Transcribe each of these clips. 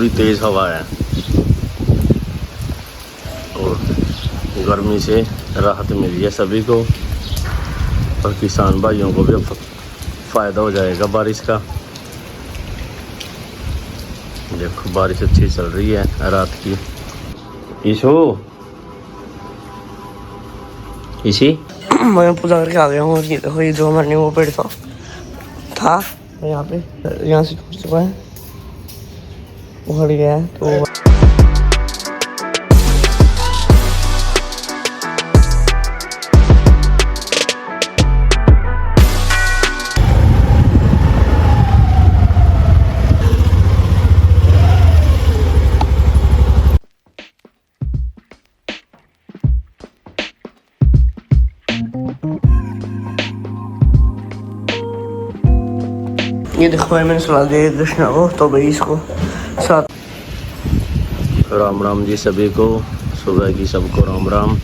पूरी तेज़ हवा है और गर्मी से राहत मिली है सभी को और किसान भाइयों को भी फ़ायदा हो जाएगा बारिश का। देखो बारिश अच्छी चल रही है रात की। इसी मैं पूजा करके आ गया हूँ और ये देखो ये जो हमारे नींबू पेड़ था यहाँ पे, यहाँ से टूट चुका है, उखड़ गया है। तो ये देखो भाई मैंने सुना दिया कृष्णा को, तो भाई इसको साथ राम राम जी सभी को, सुबह की सबको राम राम।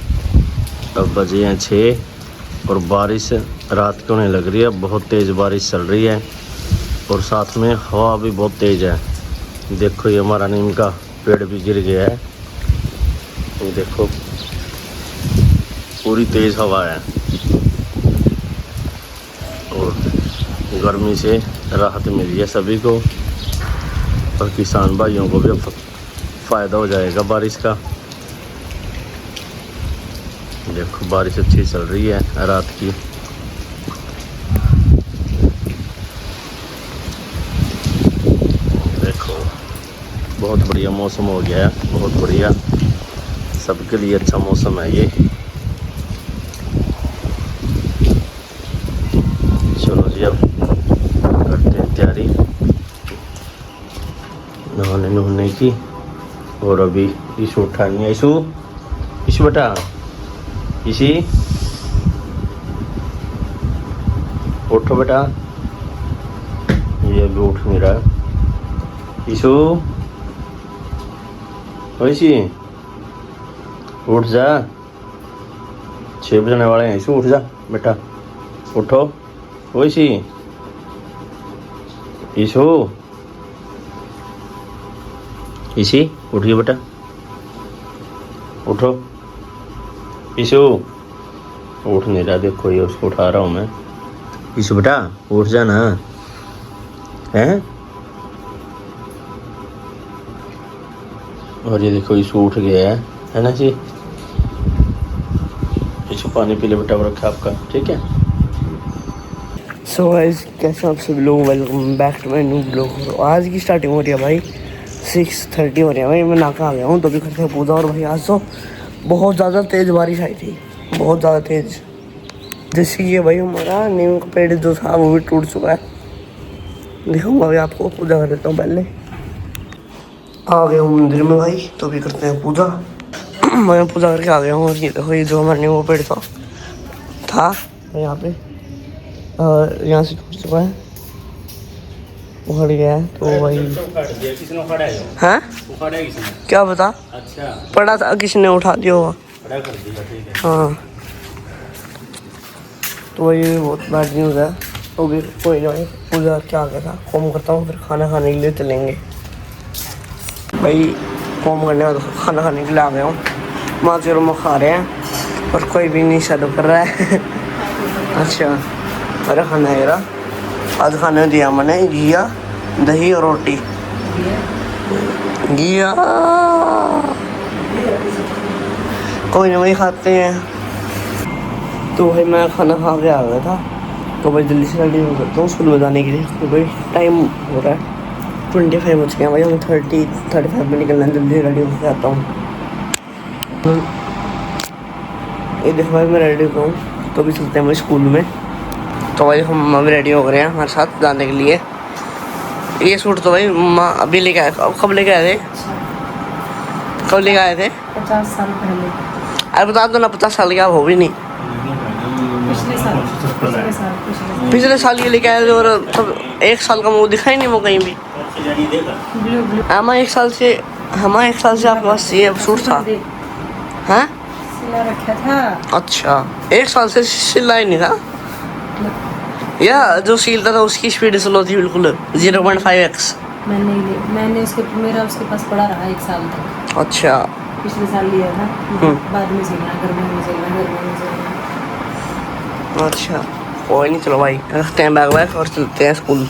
अब बजे हैं 6 और बारिश रात को होने लग रही है, बहुत तेज़ बारिश चल रही है और साथ में हवा भी बहुत तेज़ है। देखो ये हमारा नीम का पेड़ भी गिर गया है, तो देखो पूरी तेज़ हवा है और गर्मी से राहत मिली है सभी को और किसान भाइयों को भी फ़ायदा हो जाएगा बारिश का। देखो बारिश अच्छी चल रही है रात की। देखो बहुत बढ़िया मौसम हो गया है, बहुत बढ़िया, सबके लिए अच्छा मौसम है ये। चलो जी अब करते हैं तैयारी नहाने की। और अभी इशू उठानी है, इशू बेटा, इसी उठो बेटा, ये अभी उठ नहीं रहा। इशू इसी उठ जा, 6 बजने वाले हैं। इशू उठ जा बेटा, उठो। इसी इशू इसी उठिए बेटा, उठो। इशू उठ नहीं रहा, देखो ये उसको उठा रहा हूँ मैं। इशू बेटा उठ जाना है। और ये देखो इशू उठ गया है ना जी। इशू पानी पी ले बेटा, वो रखा आपका, ठीक है। सो गाइस कैसे आप सभी लोग, welcome back to my new blog. आज की स्टार्टिंग हो रही है भाई 6:30 हो रही है भाई। मैं नाका आ गया हूँ, तो भी करते हैं पूजा। और भाई आज तो बहुत ज़्यादा तेज़ बारिश आई थी, बहुत ज़्यादा तेज़, जैसे कि भाई हमारा नीम का पेड़ जो था वो भी टूट चुका है। दिखाऊंगा भाई आपको, पूजा कर देता हूँ पहले। आ गया हूँ मंदिर में भाई, तो भी करते हैं पूजा। मैं पूजा करके आ गया हूँ और ये देखो ये जो हमारे नीम का पेड़ था यहाँ पे, यहाँ से टूट चुका है, उखड़ गया है। तो भाई हैं क्या बता, अच्छा पड़ा था, किसने उठा दिया होगा। हाँ तो भाई बहुत बैड न्यूज़ है। तो भी कोई नहीं भाई, पूजा क्या आ गया था, कॉम करता हूँ, फिर खाना खाने के लिए चलेंगे भाई। कॉम करने का तो खाना खाने के लिए आ गया हूँ। माँ के रूम खा रहे हैं और कोई भी नहीं शायद कर रहा है। अच्छा अरे खाना है यार, आज खाने में दिया मैंने घिया, दही और रोटी। घिया कोई नहीं भाई, खाते हैं। तो भाई मैं खाना खा के आ गया था, तो भाई जल्दी से रेडी हो करता हूँ स्कूल में जाने के लिए। तो भाई टाइम हो रहा है 25 बज गया भाई, हम 35 में निकलना है। जल्दी रेडी होकर आता हूँ। ये देखो भाई मैं रेडी हो हूँ, तो भी चलते हैं भाई स्कूल में। तो भाई हम अभी रेडी हो गए हैं हमारे साथ जाने के लिए। ये सूट तो भाई माँ अभी लेके आए। कब लेके आए थे, कब लेके आए थे? 50 साल पहले। अरे बता दो ना, 50 साल क्या हो भी नहीं। पिछले साल ये लेके आए थे और तब 1 साल का मुँह दिखा ही नहीं वो कहीं भी। हमारा 1 साल से आपके पास ये सूट था हैं? सिला रखा था। अच्छा 1 साल से सिला ही नहीं था, या जो सीलता था उसकी स्पीड स्लो थी बिल्कुल 0.5x। मैंने मेरा उसके पास पड़ा रहा 1 साल तक। अच्छा पिछले साल लिया था, बाद में सिलना, गर्मियों में सिलना, गर्मियों में सिलना। अच्छा कोई नहीं, चलो भाई रखते हैं बैग वैग और चलते हैं स्कूल।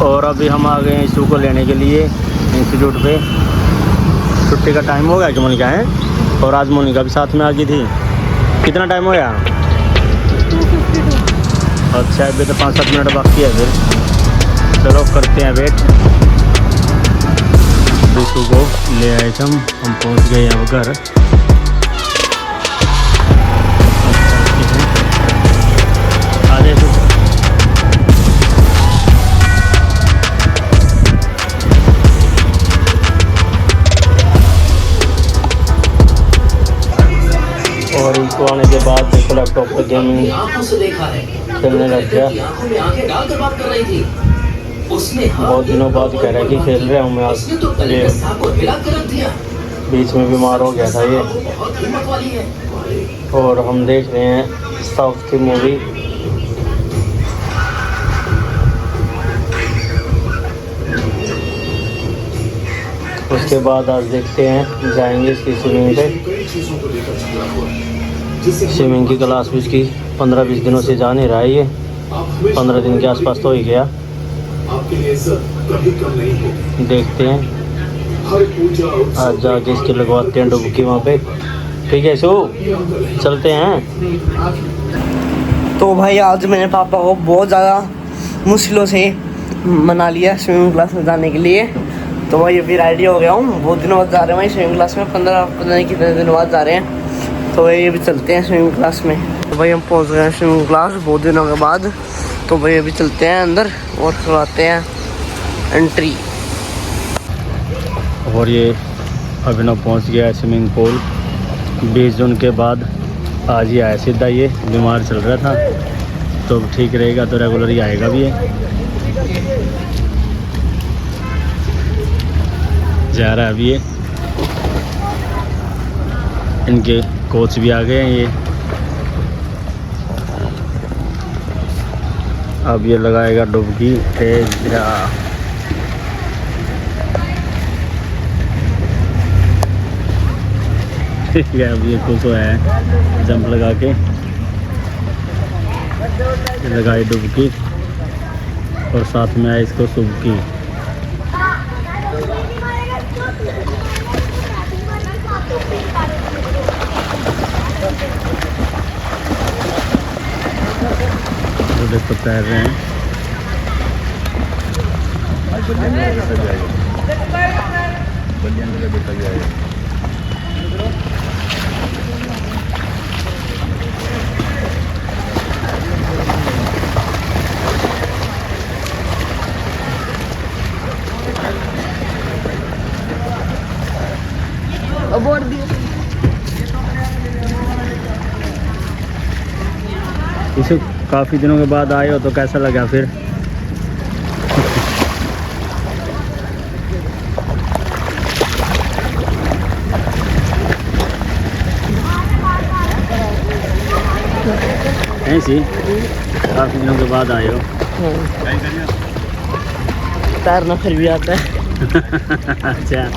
और अभी हम आ गए हैं इशू को लेने के लिए इंस्टीट्यूट पे। छुट्टी का टाइम हो गया कि मोनिका है, और आज मोनिका भी साथ में आ गई थी। कितना टाइम हो गया? 2:52। अच्छा अभी तो 5-7 मिनट बाकी है फिर। चलो करते हैं वेट। इशू को ले आए थे हम पहुँच गए अब घर। आधे और इसको आने के बाद देखो लैपटॉप पर गेमिंग खेलने लग गया। बहुत दिनों बाद कह रहा है कि खेल रहा हूँ मैं आज। ये बीच में बीमार हो गया था ये। और हम देख रहे हैं साउथ की मूवी। उसके बाद आज देखते हैं, जाएंगे इसकी स्विमिंग पे। स्विमिंग की क्लास भी इसकी 15-20 दिनों से जा नहीं रहा है ये। 15 दिन के आसपास तो ही गया। देखते हैं आज जाके इसके लगवाते हैं डुबकी वहाँ पे। ठीक है सो चलते हैं। तो भाई आज मैंने पापा को बहुत ज़्यादा मुश्किलों से मना लिया स्विमिंग क्लास में जाने के लिए। तो भाई अभी रेडी हो गया हूँ। बहुत दिनों बाद जा रहे हैं भाई स्विमिंग क्लास में, 15 नहीं कितने दिनों बाद जा रहे हैं। तो भाई अभी चलते हैं स्विमिंग क्लास में। तो भाई हम पहुँच गए हैं स्विमिंग क्लास बहुत दिनों के बाद। तो भाई अभी चलते हैं अंदर और करवाते हैं एंट्री। और ये अभिनव पहुंच गया है स्विमिंग पूल। 20 जून के बाद आज ही आया सीधा। ये बीमार चल रहा था, तो ठीक रहेगा तो रेगुलर ही आएगा भी है। जा रहा है अभी ये। इनके कोच भी आ गए हैं ये। अब ये लगाएगा डुबकी तेज। ठीक है अब ये खुश हुआ है जंप लगा के। लगाई डुबकी और साथ में आए इसको सुबकी। तो देखो तैर रहे हैं। इसे काफ़ी दिनों के बाद आए हो तो कैसा लगा फिर? ऐसी काफ़ी दिनों के बाद आए हो। तैरना फिर भी आता है। अच्छा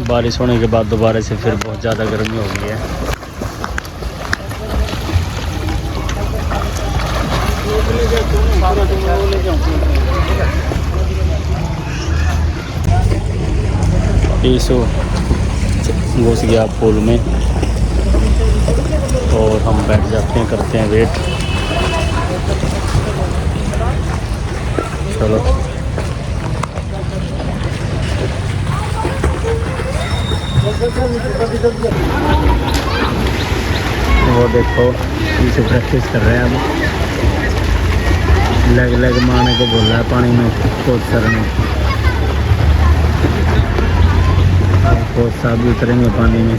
बारिश होने के बाद दोबारा से फिर बहुत ज़्यादा गर्मी हो गई है। ईशु घुस गया पुल में और हम बैठ जाते हैं, करते हैं वेट। चलो वो देखो पीछे प्रैक्टिस कर रहे हैं। अब लग मारने को बोल रहा है पानी में कोच सर ने। अब कोच साहब भी उतरेंगे पानी में।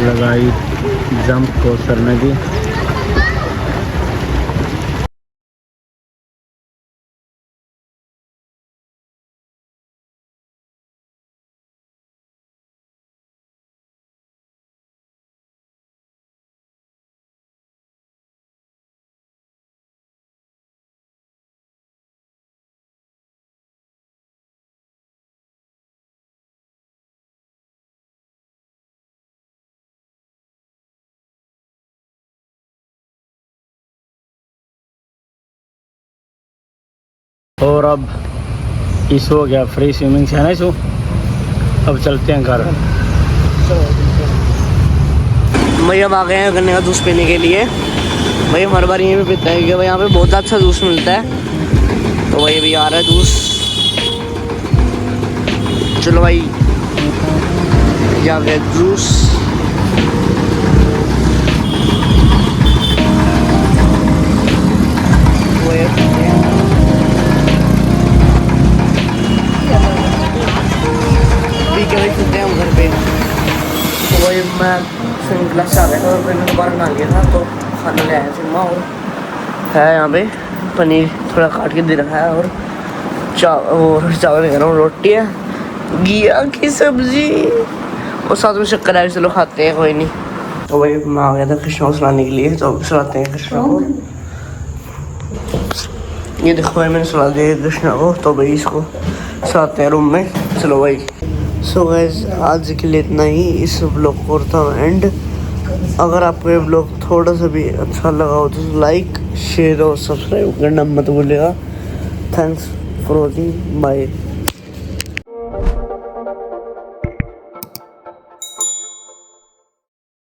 लगाई जंप को सर ने दी। और अब इशू हो गया फ्री स्विमिंग से, है ना इशू। अब चलते हैं घर। भाई हम आ गए हैं गन्ने का जूस पीने के लिए। भाई हमारे बार यहीं पे पीता है क्योंकि भाई यहाँ पे बहुत अच्छा जूस मिलता है। तो भाई अभी आ रहा है जूस। चलो भाई ये आ गया जूस। हम घर पे तो वही मैं स्विमिंग क्लास से आ गया था और फिर दोबारा नहा लिया था तो खाना ले आया सिमा। और है यहाँ पे पनीर थोड़ा काट के दे रखा है और चावल कह रहा हूँ, रोटी है, घिया की सब्जी और साथ में शक्कर है। चलो खाते हैं, कोई नहीं। तो वही मैं आ गया था कृष्णा को सुलाने के लिए, तो अब सुलाते हैं कृष्णा को। ये देखो भाई मैंने सुला दिया कृष्णा को, तो भाई इसको सुलाते हैं रूम में। चलो भाई। सो गाइस आज के लिए इतना ही। इस ब्लॉग को करता हूँ एंड। अगर आपको ये ब्लॉग थोड़ा सा भी अच्छा लगा हो तो लाइक शेयर और सब्सक्राइब करना मत भूलिएगा। Thanks for watching, bye.